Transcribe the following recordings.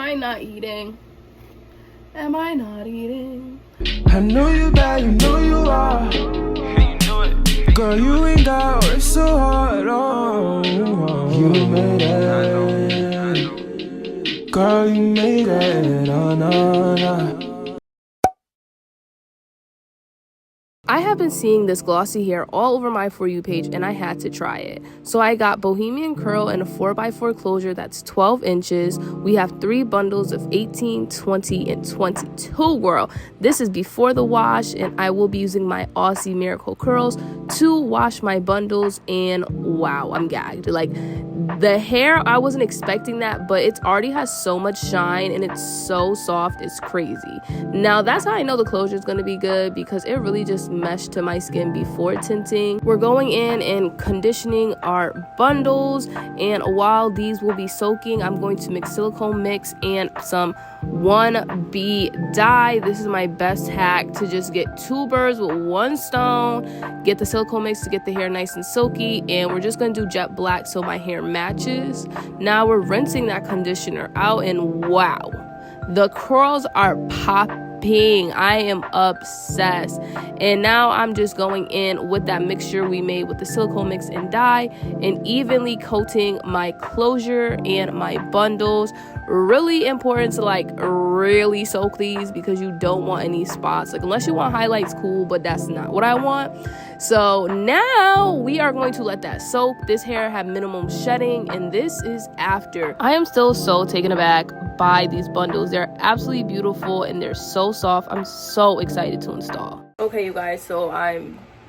I not eating? Am I not eating? I know you bad, you know you are. Girl, you ain't got work so hard. Oh, you made it. Girl, you made it. Oh, no, no. I have been seeing this glossy hair all over my For You page, and I had to try it. So I got Bohemian Curl in a 4x4 closure that's 12 inches. We have 3 bundles of 18, 20, and 22, girl. This is before the wash, and I will be using my Aussie Miracle Curls to wash my bundles, and wow, I'm gagged. Like, the hair, I wasn't expecting that, but it already has so much shine, and it's so soft, it's crazy. Now, that's how I know the closure is going to be good, because it really just meshed to my skin before tinting. We're going in and conditioning our bundles, and while these will be soaking, I'm going to mix silicone mix and some 1B dye. This is my best hack to just get 2 birds with 1 stone. Get the silicone mix to get the hair nice and silky, and we're just going to do jet black so my hair matches. Now we're rinsing that conditioner out, and wow, the curls are popping. I am obsessed. And now I'm just going in with that mixture we made with the silicone mix and dye and evenly coating my closure and my bundles. Really important to like really soak these, because you don't want any spots. Like, unless you want highlights, cool, but that's not what I want. So now we are going to let that soak. This hair had minimum shedding, and this is after. I am still so taken aback by these bundles. They're absolutely beautiful, and they're so soft. I'm so excited to install. Okay, you guys, so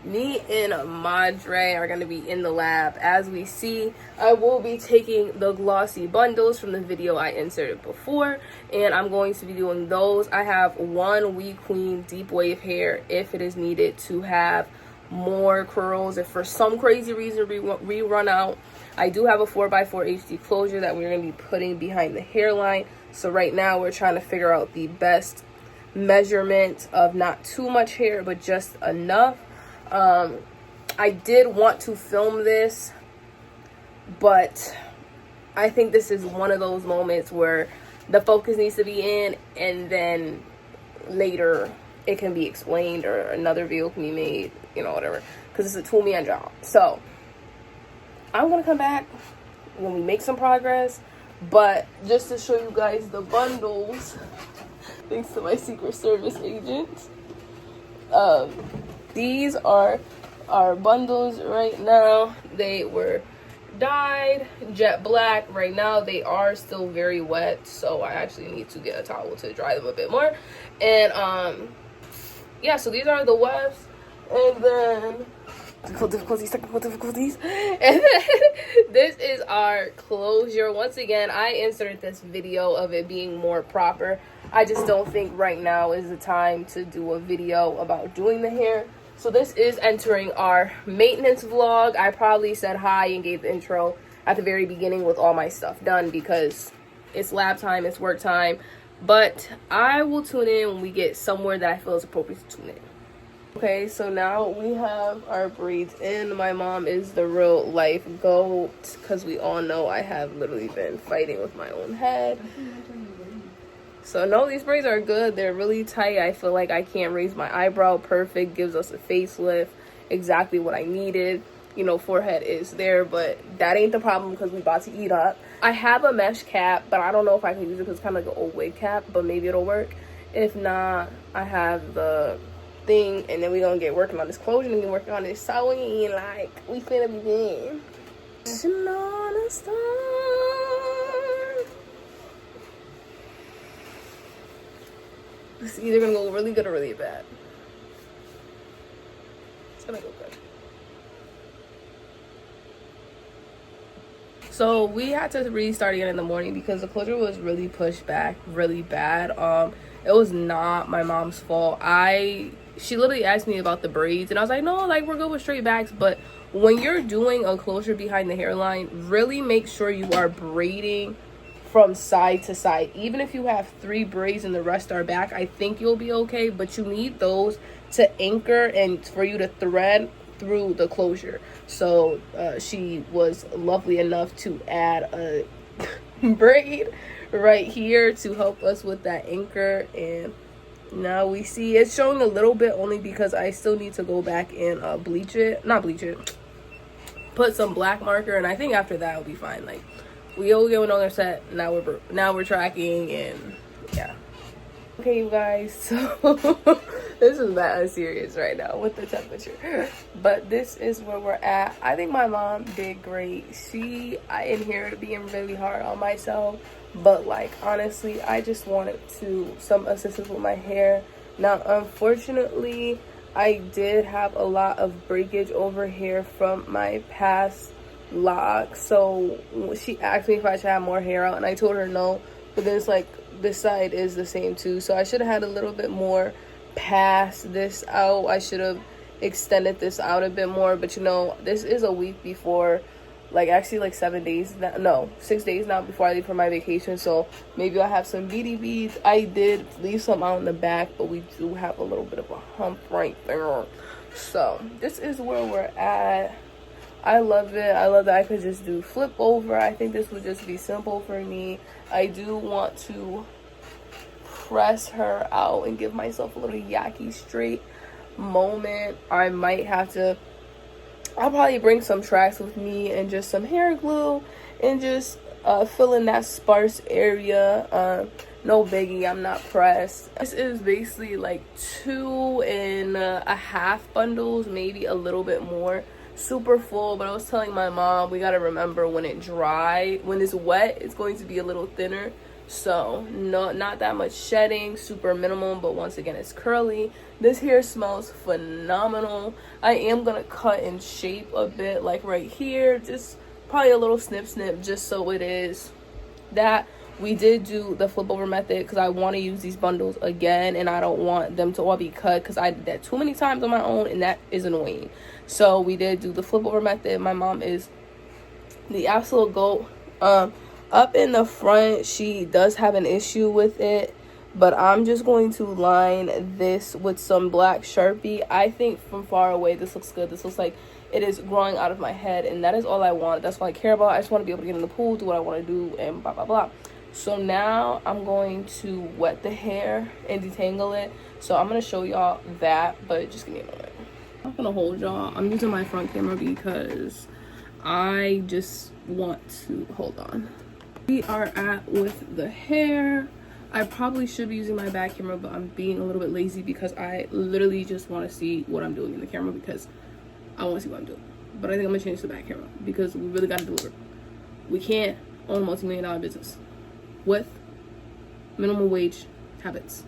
me and Madre are going to be in the lab. As we see, I will be taking the glossy bundles from the video I inserted before, and I'm going to be doing those. I have 1 We Queen deep wave hair if it is needed to have more curls. If for some crazy reason we run out, I do have a 4x4 HD closure that we're going to be putting behind the hairline. So right now we're trying to figure out the best measurement of not too much hair, but just enough. I did want to film this, but I think this is one of those moments where the focus needs to be in, and then later it can be explained or another video can be made, you know, whatever, because it's a 2-man job. So I'm gonna come back when we make some progress, but just to show you guys the bundles, thanks to my Secret Service agent, these are our bundles right now. They were dyed jet black. Right now they are still very wet, so I actually need to get a towel to dry them a bit more. And yeah, so these are the wefts, and then technical difficulties, and then this is our closure. Once again, I inserted this video of it being more proper. I just don't think right now is the time to do a video about doing the hair. So this is entering our maintenance vlog. I probably said hi and gave the intro at the very beginning with all my stuff done, because it's lab time, it's work time. But I will tune in when we get somewhere that I feel is appropriate to tune in. Okay, so now we have our braids in. My mom is the real life goat, because we all know I have literally been fighting with my own head. So no, these braids are good. They're really tight. I feel like I can't raise my eyebrow perfect. Gives us a facelift. Exactly what I needed. You know, forehead is there, but that ain't the problem because we about to eat up. I have a mesh cap, but I don't know if I can use it because it's kind of like an old wig cap, but maybe it'll work. If not, I have the thing, and then we're gonna get working on this closure and get working on this sewing. Like, we finna begin. It's either gonna go really good or really bad. It's gonna go good. So we had to restart again in the morning because the closure was really pushed back really bad. It was not my mom's fault. She literally asked me about the braids, and I was like, no, like, we're good with straight backs. But when you're doing a closure behind the hairline, really make sure you are braiding from side to side. Even if you have 3 braids and the rest are back, I think you'll be okay, but you need those to anchor and for you to thread through the closure. So she was lovely enough to add a braid right here to help us with that anchor. And now we see it's showing a little bit only because I still need to go back and put some black marker, and I think after that it'll be fine. Like, we'll get another set. Now we're tracking, and yeah. Okay, you guys, so this is not serious right now with the temperature, but this is where we're at. I think my mom did great. I inherited being really hard on myself, but like, honestly, I just wanted some assistance with my hair. Now, unfortunately, I did have a lot of breakage over here from my past locks, so she asked me if I should have more hair out, and I told her no, but then it's like, this side is the same too, so I should have had a little bit more past this out. I should have extended this out a bit more, but you know, this is a week before, like actually like 6 days now before I leave for my vacation, so maybe I'll have some beady beads. I did leave some out in the back, but we do have a little bit of a hump right there. So this is where we're at. I love it. I love that I could just do flip over. I think this would just be simple for me. I do want to press her out and give myself a little yaki straight moment. I'll probably bring some tracks with me and just some hair glue and just fill in that sparse area. No biggie, I'm not pressed. This is basically like 2.5 bundles, maybe a little bit more. Super full, but I was telling my mom, we got to remember when it's wet, it's going to be a little thinner. So not that much shedding, super minimum, but once again, it's curly. This hair smells phenomenal. I am gonna cut and shape a bit, like right here, just probably a little snip just so it is that. We did do the flip over method because I want to use these bundles again, and I don't want them to all be cut because I did that too many times on my own, and that is annoying. So we did do the flip over method. My mom is the absolute GOAT. Up in the front, she does have an issue with it, but I'm just going to line this with some black Sharpie. I think from far away this looks good. This looks like it is growing out of my head, and that is all I want. That's what I care about. I just want to be able to get in the pool, do what I want to do, and blah blah blah. So now I'm going to wet the hair and detangle it. So I'm going to show y'all that, but just give me a moment. I'm not going to hold y'all. I'm using my front camera because I just want to, hold on. We are at with the hair. I probably should be using my back camera, but I'm being a little bit lazy because I literally just want to see what I'm doing in the camera because I want to see what I'm doing. But I think I'm going to change to the back camera because we really got to deliver. We can't own a multi-million-dollar business with minimum wage habits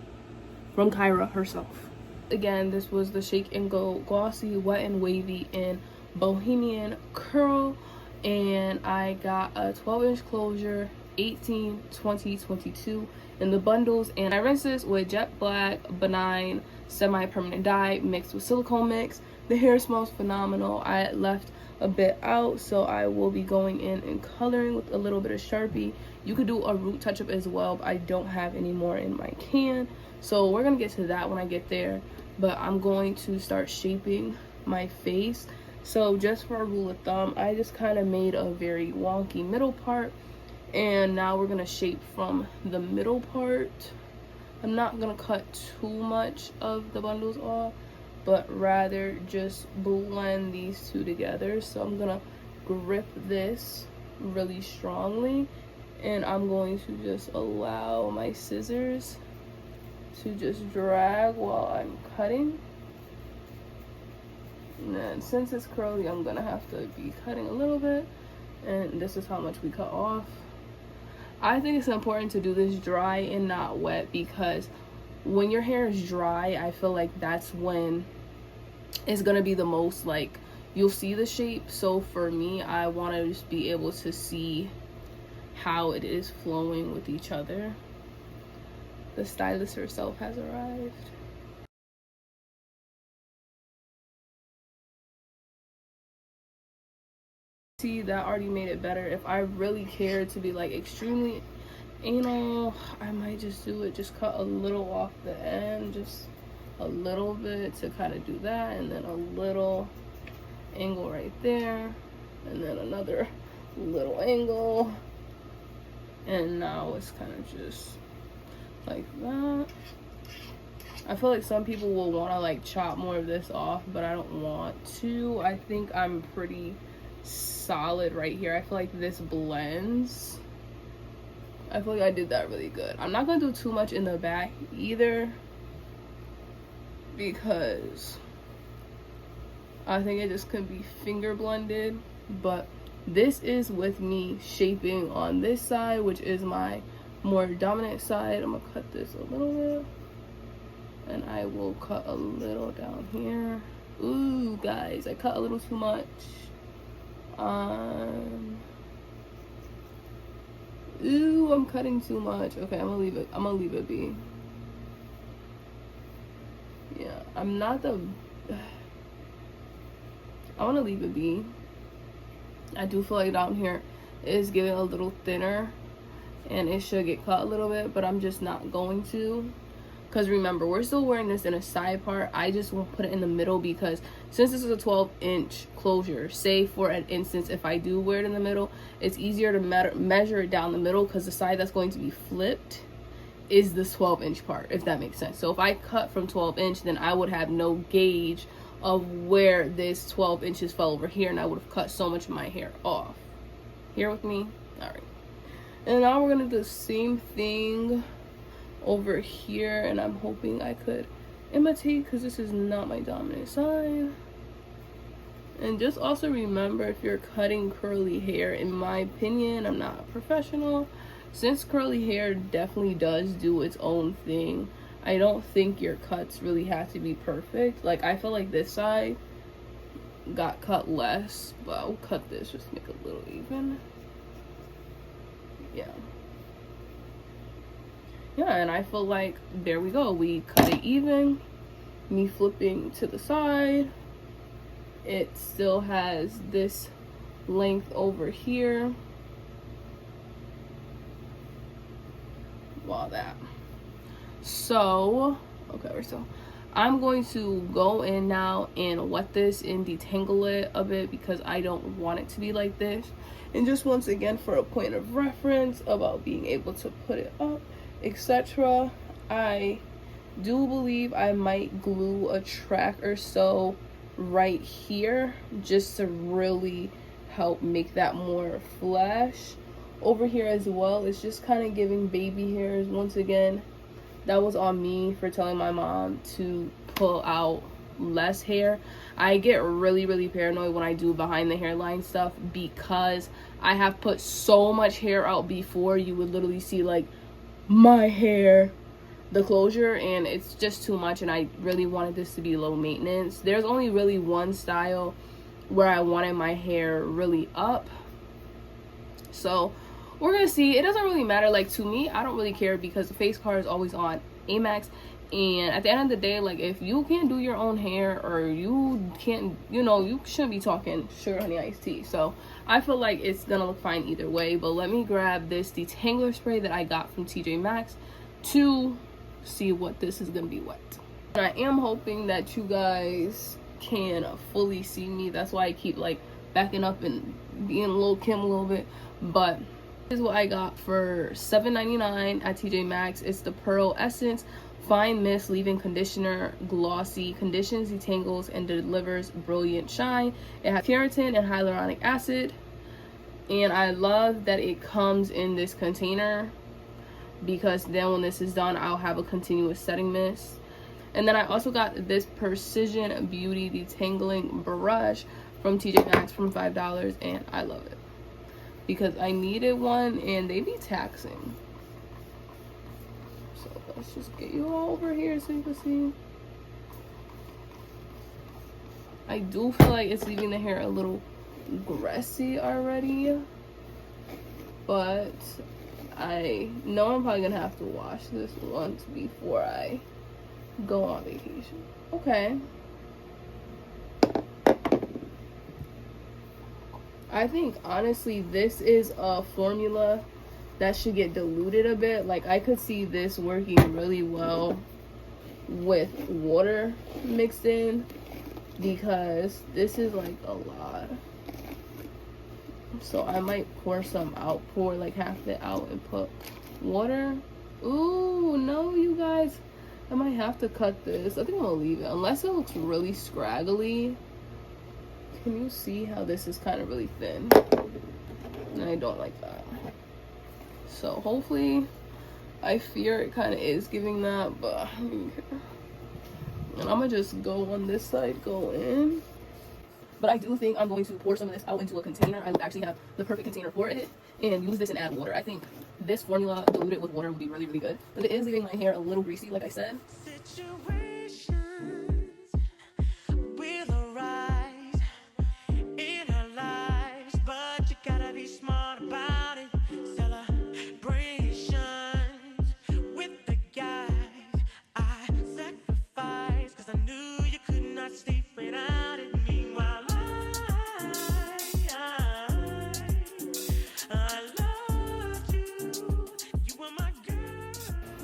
from Kyra herself. Again, this was the Shake and Go Glossy Wet and Wavy in Bohemian Curl, and I got a 12-inch closure, 18, 20, 22 in the bundles, and I rinsed this with jet black benign semi-permanent dye mixed with silicone mix. The hair smells phenomenal. I left a bit out, so I will be going in and coloring with a little bit of Sharpie. You could do a root touch-up as well, but I don't have any more in my can, so we're gonna get to that when I get there. But I'm going to start shaping my face. So just for a rule of thumb, I just kind of made a very wonky middle part, and now we're gonna shape from the middle part. I'm not gonna cut too much of the bundles off, but rather just blend these two together. So I'm gonna grip this really strongly, and I'm going to just allow my scissors to just drag while I'm cutting. And then since it's curly, I'm gonna have to be cutting a little bit, and this is how much we cut off. I think it's important to do this dry and not wet, because when your hair is dry, I feel like that's when it's gonna be the most, like, you'll see the shape. So for me, I want to just be able to see how it is flowing with each other. The stylist herself has arrived. See, that already made it better. If I really cared to be like extremely anal, I might just do it, just cut a little off the end, just a little bit to kind of do that, and then a little angle right there, and then another little angle, And now it's kind of just like that. I feel like some people will want to like chop more of this off, but I don't want to. I think I'm pretty solid right here. I feel like this blends. I feel like I did that really good. I'm not gonna do too much in the back either, because I think it just could be finger blended. But this is with me shaping on this side, which is my more dominant side. I'm gonna cut this a little bit, and I will cut a little down here. Ooh, guys, I cut a little too much. Ooh, I'm cutting too much. Okay, I'm gonna leave it be. Yeah, I want to leave it be. I do feel like down here is getting a little thinner and it should get cut a little bit, but I'm just not going to, because remember, we're still wearing this in a side part. I just won't put it in the middle, because since this is a 12-inch closure, say for an instance if I do wear it in the middle, it's easier to measure it down the middle, because the side that's going to be flipped is this 12-inch part, if that makes sense. So if I cut from 12-inch, then I would have no gauge of where this 12 inches fell over here, and I would have cut so much of my hair off. Here with me? All right. And now we're gonna do the same thing over here, and I'm hoping I could imitate, because this is not my dominant side. And just also remember, if you're cutting curly hair, in my opinion, I'm not a professional, since curly hair definitely does do its own thing, I don't think your cuts really have to be perfect. Like, I feel like this side got cut less, but I'll cut this just to make it a little even. Yeah, and I feel like there we go, we cut it even. Me flipping to the side, it still has this length over here. Wow, that. So okay, so I'm going to go in now and wet this and detangle it a bit, because I don't want it to be like this. And just once again, for a point of reference about being able to put it up, etc., I do believe I might glue a track or so right here, just to really help make that more flash. Over here as well, it's just kind of giving baby hairs. Once again, that was on me for telling my mom to pull out less hair. I get really paranoid when I do behind the hairline stuff, because I have put so much hair out before. You would literally see like my hair, the closure, and it's just too much, and I really wanted this to be low maintenance. There's only really one style where I wanted my hair really up, so we're gonna see. It doesn't really matter. Like, to me, I don't really care, because the face card is always on Amex, and at the end of the day, like, if you can't do your own hair, or you can't, you know, you shouldn't be talking sugar honey iced tea. So I feel like it's gonna look fine either way. But let me grab this detangler spray that I got from TJ Maxx to see what this is gonna be wet. And I am hoping that you guys can fully see me. That's why I keep like backing up and being Lil Kim a little bit. But this is what I got for $7.99 at TJ Maxx. It's the Pearl Essence Fine Mist Leave-In Conditioner, glossy, conditions, detangles, and delivers brilliant shine. It has keratin and hyaluronic acid, and I love that it comes in this container, because then when this is done, I'll have a continuous setting mist. And then I also got this Precision Beauty Detangling Brush from TJ Maxx from $5, and I love it, because I needed one and they be taxing. So let's just get you all over here so you can see. I do feel like it's leaving the hair a little grassy already, but I know I'm probably gonna have to wash this once before I go on vacation. Okay. I think honestly this is a formula that should get diluted a bit. Like, I could see this working really well with water mixed in, because this is like a lot. So I might pour some out, pour like half it out and put water. Ooh, no, you guys, I might have to cut this. I think I'm gonna leave it unless it looks really scraggly. Can you see how this is kind of really thin? And I don't like that. So hopefully, I fear it kind of is giving that, but and I'm gonna just go on this side, go in. But I do think I'm going to pour some of this out into a container. I actually have the perfect container for it, and use this and add water. I think this formula diluted with water would be really, really good. But it is leaving my hair a little greasy, like I said.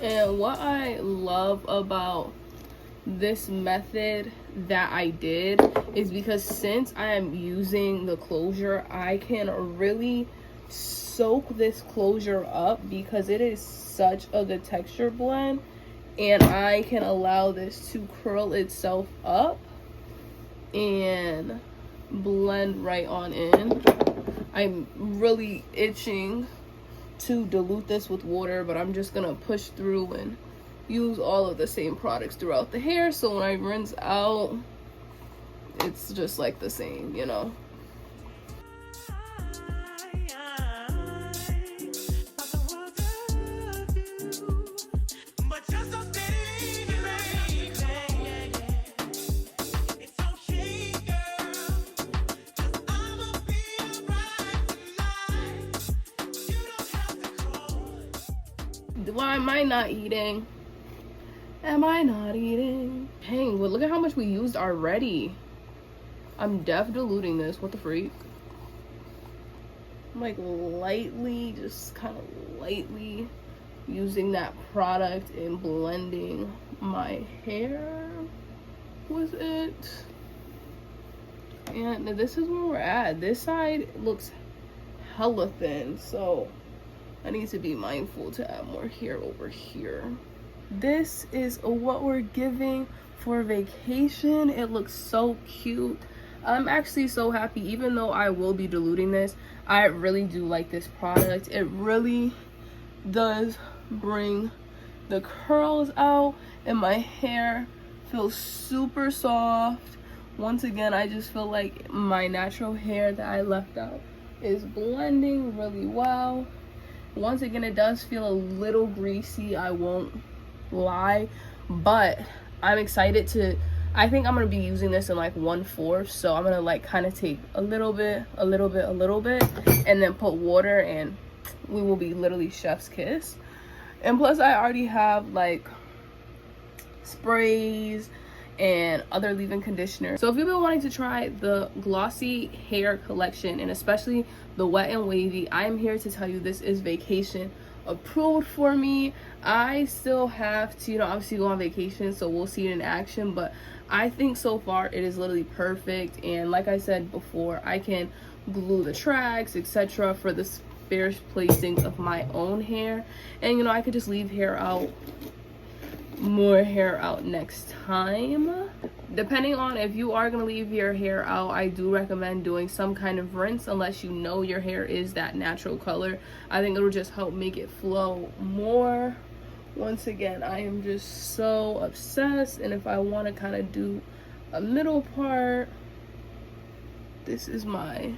And what I love about this method that I did is because since I am using the closure, I can really soak this closure up because it is such a good texture blend, and I can allow this to curl itself up and blend right on in. I'm really itching to dilute this with water, but I'm just gonna push through and use all of the same products throughout the hair, so when I rinse out, it's just like the same, you know. Why am I not eating? Am I not eating? Dang, but look at how much we used already. I'm def diluting this. What the freak? I'm like lightly, just kind of lightly using that product and blending my hair with it. And this is where we're at. This side looks hella thin, so I need to be mindful to add more hair over here. This is what we're giving for vacation. It looks so cute. I'm actually so happy. Even though I will be diluting this, I really do like this product. It really does bring the curls out, and my hair feels super soft. Once again, I just feel like my natural hair that I left out is blending really well. Once again, it does feel a little greasy, I won't lie, but I'm excited to, I think I'm gonna be using this in like 1/4, so I'm gonna like kind of take a little bit, and then put water, and we will be literally chef's kiss. And plus I already have like sprays and other leave-in conditioner. So if you've been wanting to try the glossy hair collection, and especially the wet and wavy, I'm here to tell you this is vacation approved for me. I still have to, you know, obviously go on vacation, so we'll see it in action, but I think so far it is literally perfect. And like I said before, I can glue the tracks, etc., for the spare placing of my own hair, and you know, I could just leave more hair out next time. Depending on if you are going to leave your hair out, I do recommend doing some kind of rinse, unless you know your hair is that natural color. I think it'll just help make it flow more. Once again, I am just so obsessed, and if I want to kind of do a middle part, this is my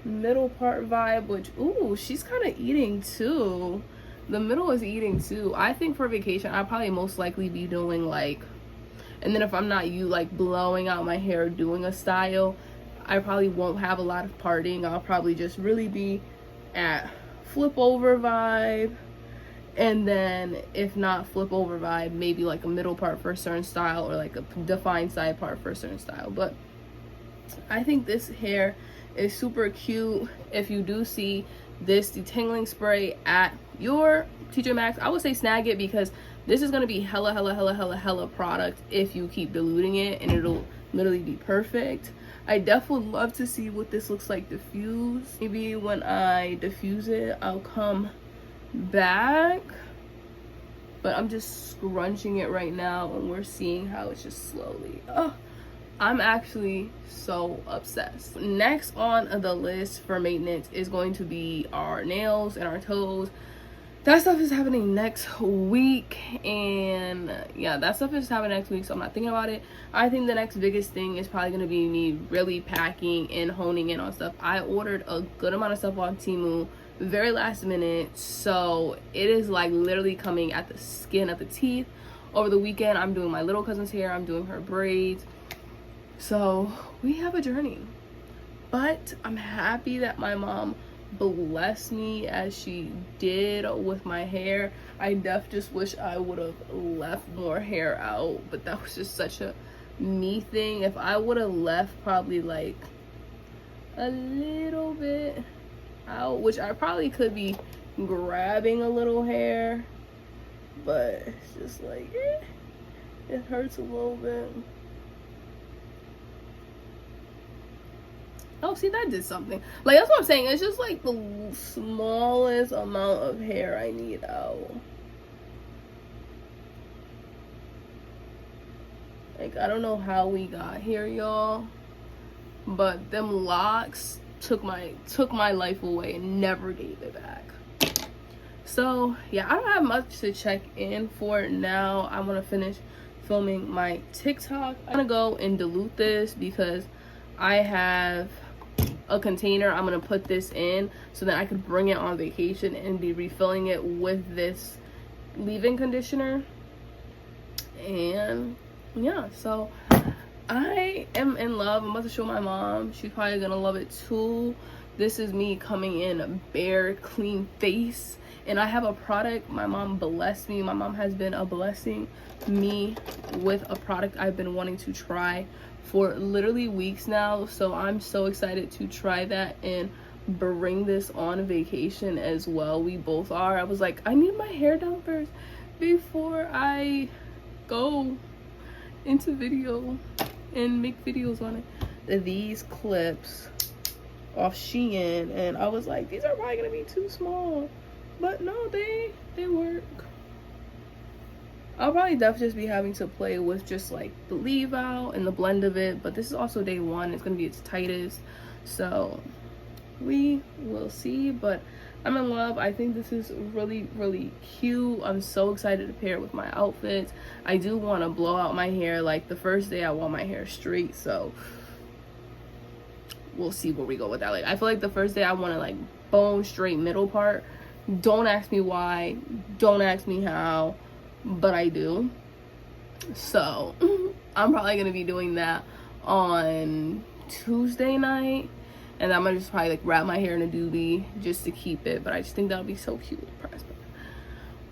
middle part vibe, which, ooh, she's kind of eating too. The middle is eating too. I think for vacation, I'll probably most likely be doing like, and then if I'm not like blowing out my hair doing a style, I probably won't have a lot of parting. I'll probably just really be at flip over vibe, and then if not flip over vibe, maybe like a middle part for a certain style, or like a defined side part for a certain style. But I think this hair is super cute. If you do see this detangling spray at your TJ Maxx, I would say snag it, because this is going to be hella product if you keep diluting it, and it'll literally be perfect. I definitely would love to see what this looks like diffused. Maybe when I diffuse it, I'll come back. But I'm just scrunching it right now, and we're seeing how it's just slowly. Oh, I'm actually so obsessed. Next on the list for maintenance is going to be our nails and our toes. That stuff is happening next week, and yeah, that stuff is happening next week, so I'm not thinking about it. I think the next biggest thing is probably going to be me really packing and honing in on stuff. I ordered a good amount of stuff on Temu very last minute, so it is like literally coming at the skin of the teeth. Over the weekend, I'm doing my little cousin's hair, I'm doing her braids, so we have a journey. But I'm happy that my mom blessed me as she did with my hair. I just wish I would have left more hair out, but that was just such a me thing. If I would have left probably like a little bit out, which I probably could be grabbing a little hair, but it's just like it hurts a little bit. Oh, see, that did something. Like, that's what I'm saying. It's just like the smallest amount of hair I need out. Like, I don't know how we got here, y'all, but them locks took my life away and never gave it back. So yeah, I don't have much to check in for now. I want to finish filming my TikTok. I'm gonna go and dilute this because I have a container I'm gonna put this in so that I could bring it on vacation and be refilling it with this leave-in conditioner. And yeah, so I am in love. I'm about to show my mom. She's probably gonna love it too. This is me coming in bare, clean face, and I have a product. My mom blessed me. My mom has been a blessing me with a product I've been wanting to try for literally weeks now, so I'm so excited to try that and bring this on vacation as well. We both are. I was like, I need my hair done first before I go into video and make videos on it. These clips off Shein, and I was like, these are probably gonna be too small, but no, they work. I'll probably definitely just be having to play with just like the leave out and the blend of it, but this is also day one. It's gonna be its tightest, so we will see. But I'm in love. I think this is really, really cute. I'm so excited to pair it with my outfits. I do want to blow out my hair. Like the first day I want my hair straight, so we'll see where we go with that. Like I feel like the first day I want to like bone straight middle part. Don't ask me why, don't ask me how, but I do. So I'm probably gonna be doing that on Tuesday night, and I'm gonna just probably like wrap my hair in a doobie just to keep it. But I just think that'll be so cute with the price. But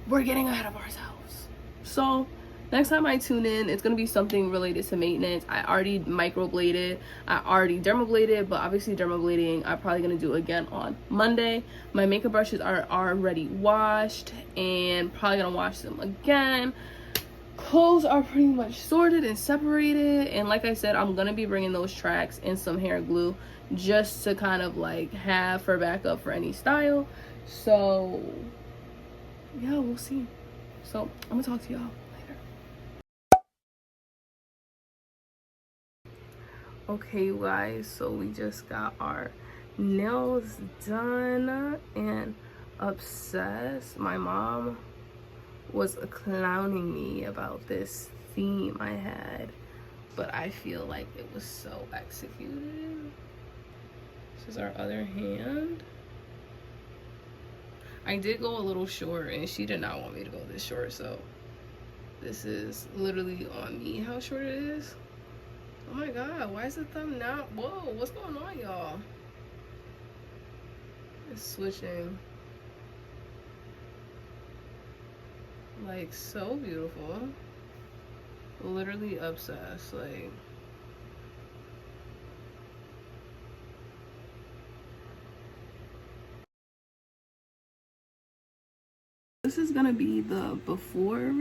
we're getting ahead of ourselves. So next time I tune in, it's gonna be something related to maintenance. I already microbladed, I already dermabladed, but obviously dermablading I'm probably gonna do again on Monday. My makeup brushes are already washed and probably gonna wash them again. Clothes are pretty much sorted and separated, and like I said, I'm gonna be bringing those tracks and some hair glue just to kind of like have for backup for any style. So yeah, we'll see. So I'm gonna talk to y'all later. Okay, you guys, so we just got our nails done and obsessed. My mom was clowning me about this theme I had, but I feel like it was so executed. This is our other hand. I did go a little short and she did not want me to go this short, so this is literally on me how short it is. Oh my god, why is the thumb not? Whoa, what's going on, y'all? It's switching. Like, so beautiful. Literally obsessed. Like, this is gonna be the before.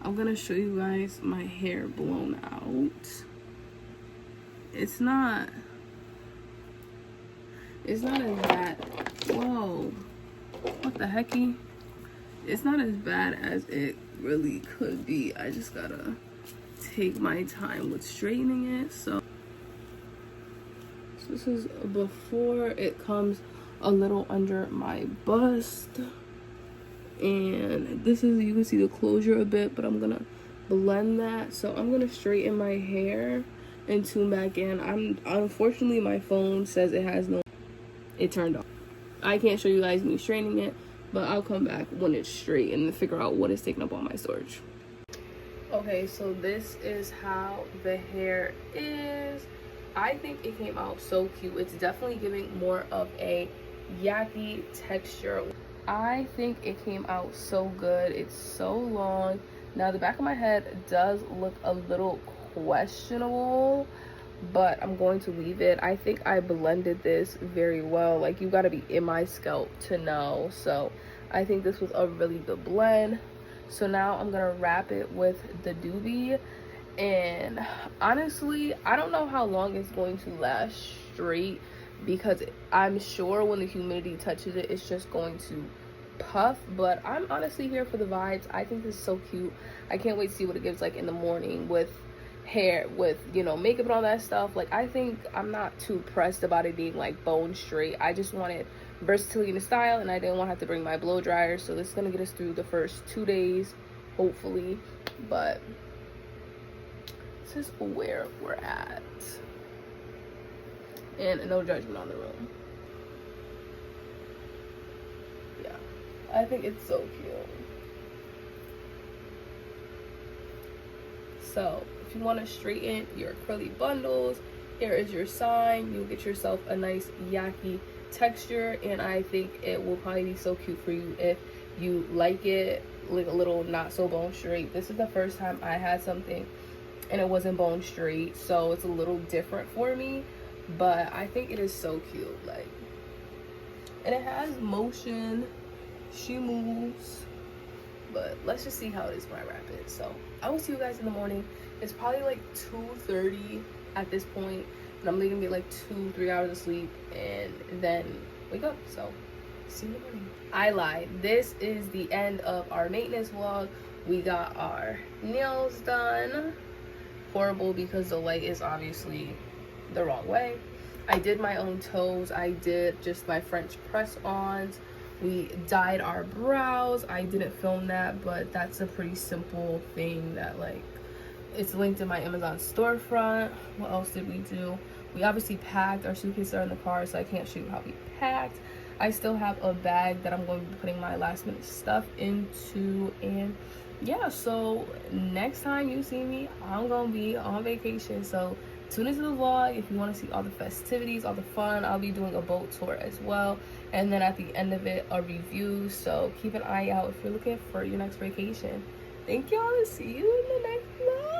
I'm gonna show you guys my hair blown out. it's not as bad. Whoa, what the hecky? It's not as bad as it really could be. I just gotta take my time with straightening it. So this is before. It comes a little under my bust, and this is, you can see the closure a bit, but I'm gonna blend that. So I'm gonna straighten my hair and tune back in. Unfortunately, my phone says it turned off. I can't show you guys me straightening it, but I'll come back when it's straight and figure out what is taking up all my storage. Okay, so this is how the hair is. I think it came out so cute. It's definitely giving more of a yucky texture. I think it came out so good. It's so long. Now the back of my head does look a little questionable, but I'm going to leave it. I think I blended this very well. Like, you got to be in my scalp to know. So I think this was a really good blend. So now I'm gonna wrap it with the doobie, and honestly I don't know how long it's going to last straight, because I'm sure when the humidity touches it, it's just going to puff. But I'm honestly here for the vibes. I think this is so cute. I can't wait to see what it gives like in the morning with hair, with, you know, makeup and all that stuff. Like, I think I'm not too pressed about it being like bone straight. I just wanted versatility in the style, and I didn't want to have to bring my blow dryer. So this is gonna get us through the first 2 days, hopefully. But this is where we're at, and no judgment on the room. Yeah, I think it's so cute. So if you want to straighten your curly bundles, here is your sign. You'll get yourself a nice yucky texture, and I think it will probably be so cute for you if you like it like a little not so bone straight. This is the first time I had something and it wasn't bone straight, so it's a little different for me, but I think it is so cute. Like, and it has motion, she moves. But let's just see how it is when I wrap it. So I will see you guys in the morning. It's probably like 2:30 at this point, and I'm gonna get like 2-3 hours of sleep and then wake up. So see you in the morning. I lied. This is the end of our maintenance vlog. We got our nails done. Horrible because the light is obviously the wrong way. I did my own toes. I did just my French press-ons. We dyed our brows. I didn't film that, but that's a pretty simple thing that, like, it's linked in my Amazon storefront. What else did we do? We obviously packed. Our suitcases are in the car, so I can't show you how we packed. I still have a bag that I'm going to be putting my last minute stuff into, and yeah, so next time you see me, I'm gonna be on vacation. So tune into the vlog if you want to see all the festivities, all the fun. I'll be doing a boat tour as well, and then at the end of it, a review. So keep an eye out if you're looking for your next vacation. Thank y'all, and see you in the next vlog.